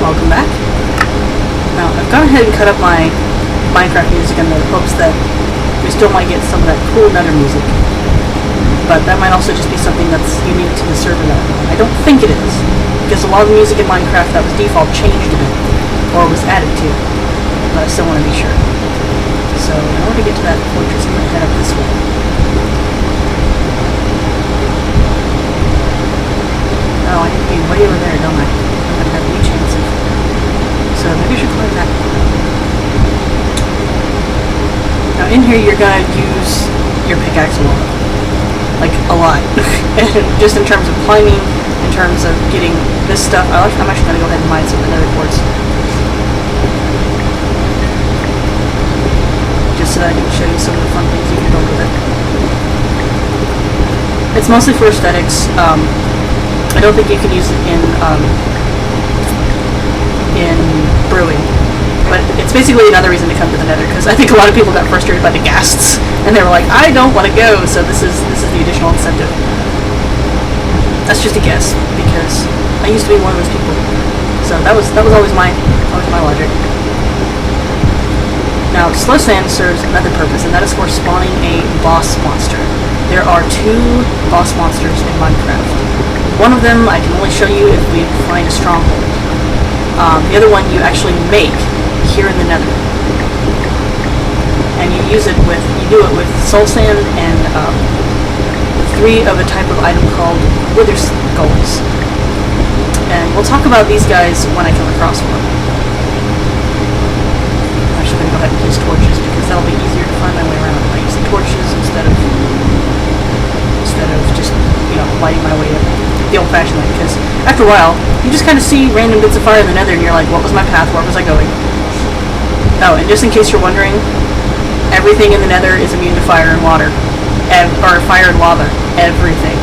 welcome back. Now, I've gone ahead and cut up my Minecraft music in the hopes that we still might get some of that cool Nether music. But that might also just be something that's unique to the server that I'm on. I don't think it is, because a lot of the music in Minecraft that was default changed a bit, or was added to, but I still want to be sure. So, in order to get to that fortress, I'm going to head up this way. Oh, I need to be way over there, don't I? I'm going to have any chance of... So, maybe I should climb that. Now, in here, you're going to use your pickaxe a lot. Like, a lot. And just in terms of climbing, in terms of getting this stuff, I'm actually going to go ahead and mine some nether quartz. Just so that I can show you some of the fun things you can build with it. It's mostly for aesthetics. I don't think you can use it in brewing. But it's basically another reason to come to the Nether, because I think a lot of people got frustrated by the ghasts, and they were like, I don't want to go, so this is the additional incentive. That's just a guess, because I used to be one of those people. So that was always my logic. Now, slow sand serves another purpose, and that is for spawning a boss monster. There are 2 boss monsters in Minecraft. One of them I can only show you if we find a stronghold. The other one you actually make here in the Nether, and you do it with soul sand and 3 of a type of item called wither skulls. And we'll talk about these guys when I come across one. I'm actually going to go ahead and use torches because that'll be easier to find my way around. I use the torches instead of just lighting my way up the old-fashioned way, because after a while you just kind of see random bits of fire in the Nether and you're like, what was my path, where was I going? Oh, and just in case you're wondering, everything in the Nether is immune to fire and water. Or fire and lava. Everything.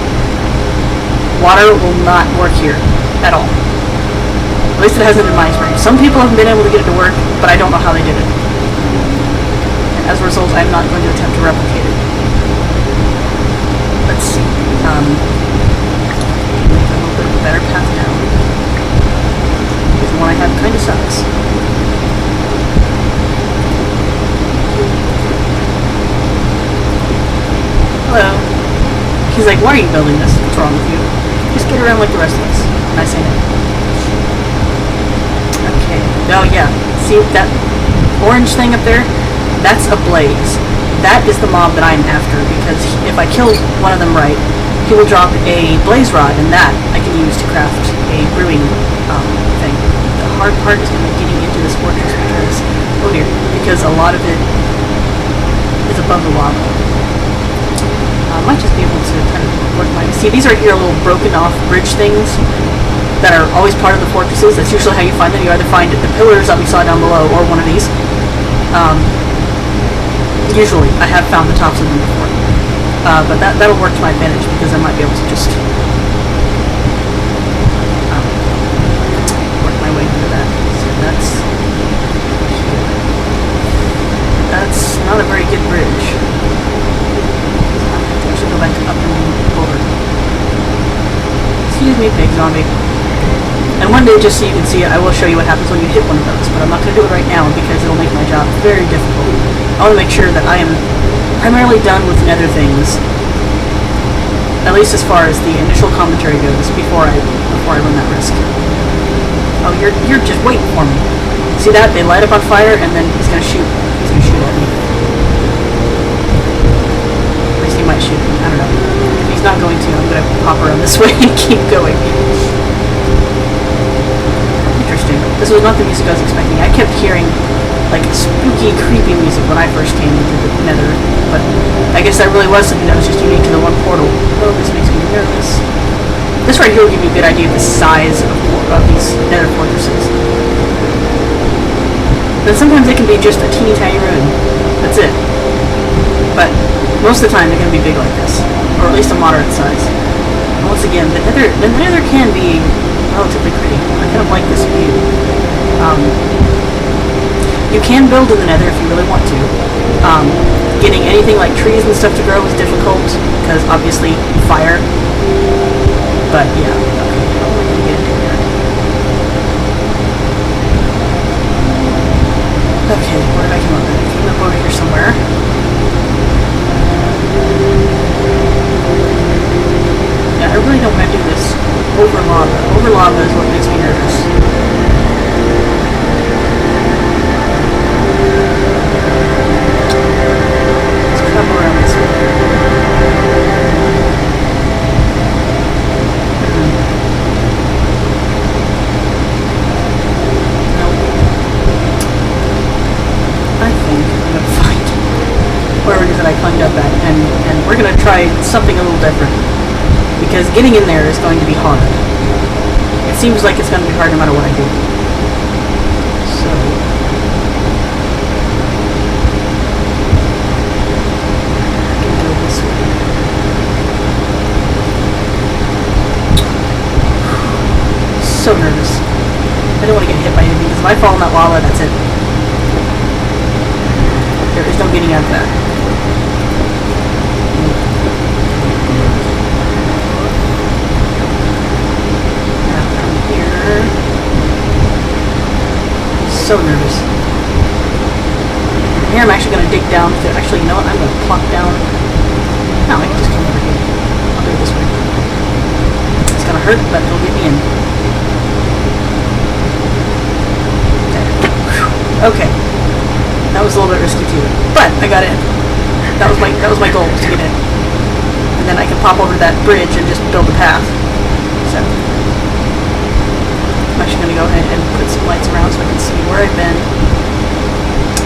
Water will not work here. At all. At least it hasn't in my experience. Some people have been able to get it to work, but I don't know how they did it. And as a result, I'm not going to attempt to replicate it. Let's see. Make a little bit of a better path down. Because the one I have kind of sucks. Hello. He's like, why are you building this? What's wrong with you? Just get around like the rest of us. And I say no. Okay. Oh yeah. See that orange thing up there? That's a blaze. That is the mob that I'm after, because if I kill one of them right, he will drop a blaze rod, and that I can use to craft a brewing thing. The hard part is going to be getting into this fortress because a lot of it is above the lava. I might just be able to kind of work my... See, these are here little broken off bridge things that are always part of the fortresses. That's usually how you find them. You either find the pillars that we saw down below or one of these. Usually, I have found the tops of them before. But that'll work to my advantage because I might be able to just work my way through that. So that's not a very good bridge. Go back up and forward. Excuse me, pig zombie. And one day, just so you can see it, I will show you what happens when you hit one of those, but I'm not going to do it right now because it'll make my job very difficult. I want to make sure that I am primarily done with nether things, at least as far as the initial commentary goes, before I run that risk. Oh, you're just waiting for me. See that? They light up on fire, and then he's going to shoot at me. He might shoot me. I don't know. If he's not going to, I'm going to hop around this way and keep going. Interesting. This was not the music I was expecting. I kept hearing like spooky, creepy music when I first came into the Nether, but I guess that really was something that was just unique to the one portal. Oh, this makes me nervous. This right here will give you a good idea of the size of these Nether fortresses. But sometimes it can be just a teeny tiny room. That's it. But most of the time they're going to be big like this, or at least a moderate size. And once again, the Nether can be relatively pretty. I kind of like this view. You can build in the Nether if you really want to. Getting anything like trees and stuff to grow is difficult, because obviously fire. But yeah, okay, how am I going to get into here? something a little different. Because getting in there is going to be hard. It seems like it's going to be hard no matter what I do. So... I can go this way. So nervous. I don't want to get hit by anything, because if I fall in that lava, that's it. There is no getting out of that. Now from here... So nervous. Here I'm actually going to dig down to... Actually, you know what? I'm going to plop down... No, I can just come over here. I'll do it this way. It's going to hurt, but it'll get me in. Okay. That was a little bit risky too. But I got in. That was my goal, was to get in. And then I can pop over that bridge and just build a path. So I'm actually gonna go ahead and put some lights around so I can see where I've been.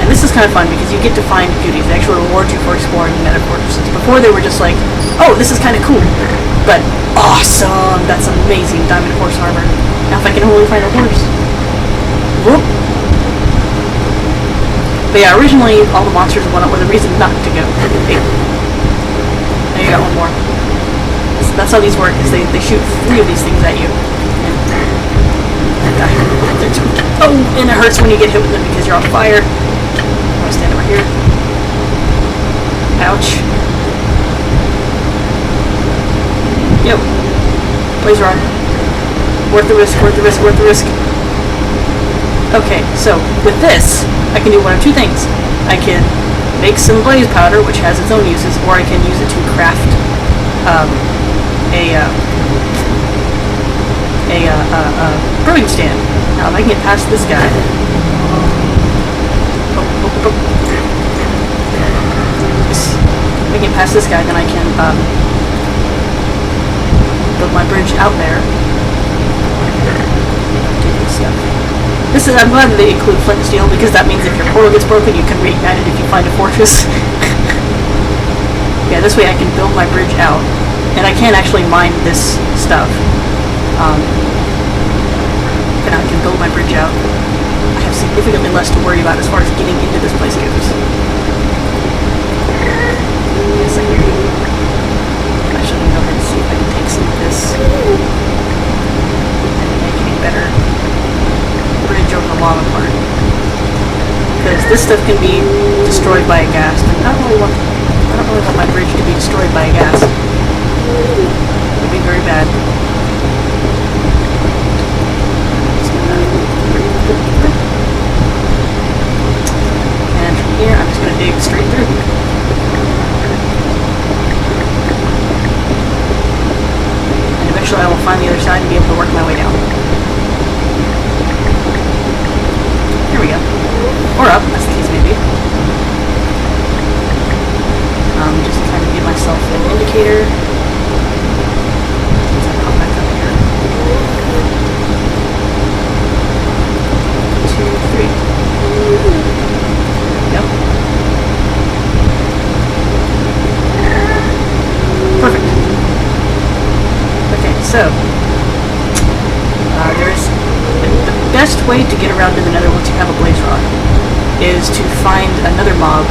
And this is kind of fun because you get to find beauties. They actually reward you for exploring the Nether fortresses. Before they were just like, oh, this is kind of cool. But awesome! That's amazing. Diamond horse armor. Now if I can only find a horse. Whoop! But yeah, originally all the monsters were the reason not to go. Hey. Now you got one more. That's how these work, is they shoot 3 of these things at you. Oh, and it hurts when you get hit with them because you're on fire. I'm gonna stand over here. Ouch. Yo. Blaze rod. Worth the risk, worth the risk, worth the risk. Okay, so with this, I can do one of 2 things. I can make some blaze powder, which has its own uses, or I can use it to craft a brewing stand. Now, if I can get past this guy... If I can get past this guy, then I can build my bridge out there. Do this stuff. I'm glad that they include flint and steel, because that means if your portal gets broken, you can reignite it if you find a fortress. Yeah, this way I can build my bridge out. And I can actually mine this stuff. And I can build my bridge out. I have significantly less to worry about as far as getting into this place goes. Yes, I hear you. I'm actually going to go ahead and see if I can take some of this and make a better bridge over the lava part. Because this stuff can be destroyed by a gas. I don't really want my bridge to be destroyed by a gas. It would be very bad. And from here I'm just going to dig straight through. And eventually I will find the other side and be able to work my way down. Here we go. Or up, as the case may be. Just to kind of give myself an indicator. As I pop back up here. 2, 3. Yep. Perfect. Okay, so there's the best way to get around to the Nether once you have a blaze rod is to find another mob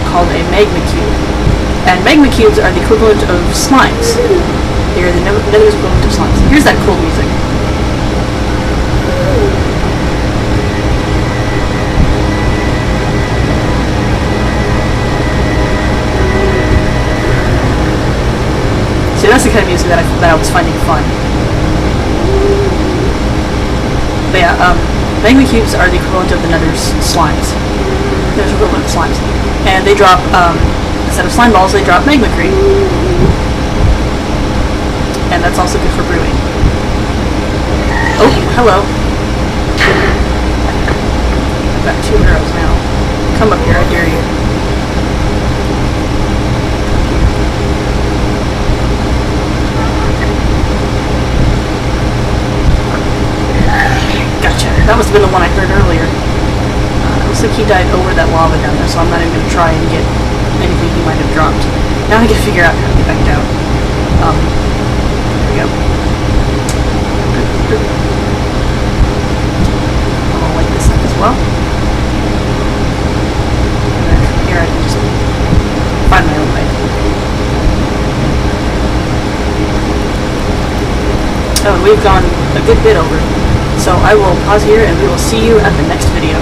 called a magma cube. And magma cubes are the equivalent of slimes. They are the Nether's equivalent of slimes. Here's that cool music. See, that's the kind of music that I was finding fun. But yeah, magma cubes are the equivalent of the Nether's slimes. Nether's equivalent of slimes. And they drop, instead of slime balls, they drop magma cream. And that's also good for brewing. Oh, hello. I've got 2 arrows now. Come up here, I dare you. Gotcha. That must have been the one I heard earlier. Looks like he died over that lava down there, so I'm not even going to try and get anything he might have dropped. Now I gotta figure out how to get back down. There we go. I'm gonna light this up as well. And then from here I can just find my own way. Oh, and we've gone a good bit over. So I will pause here and we will see you at the next video.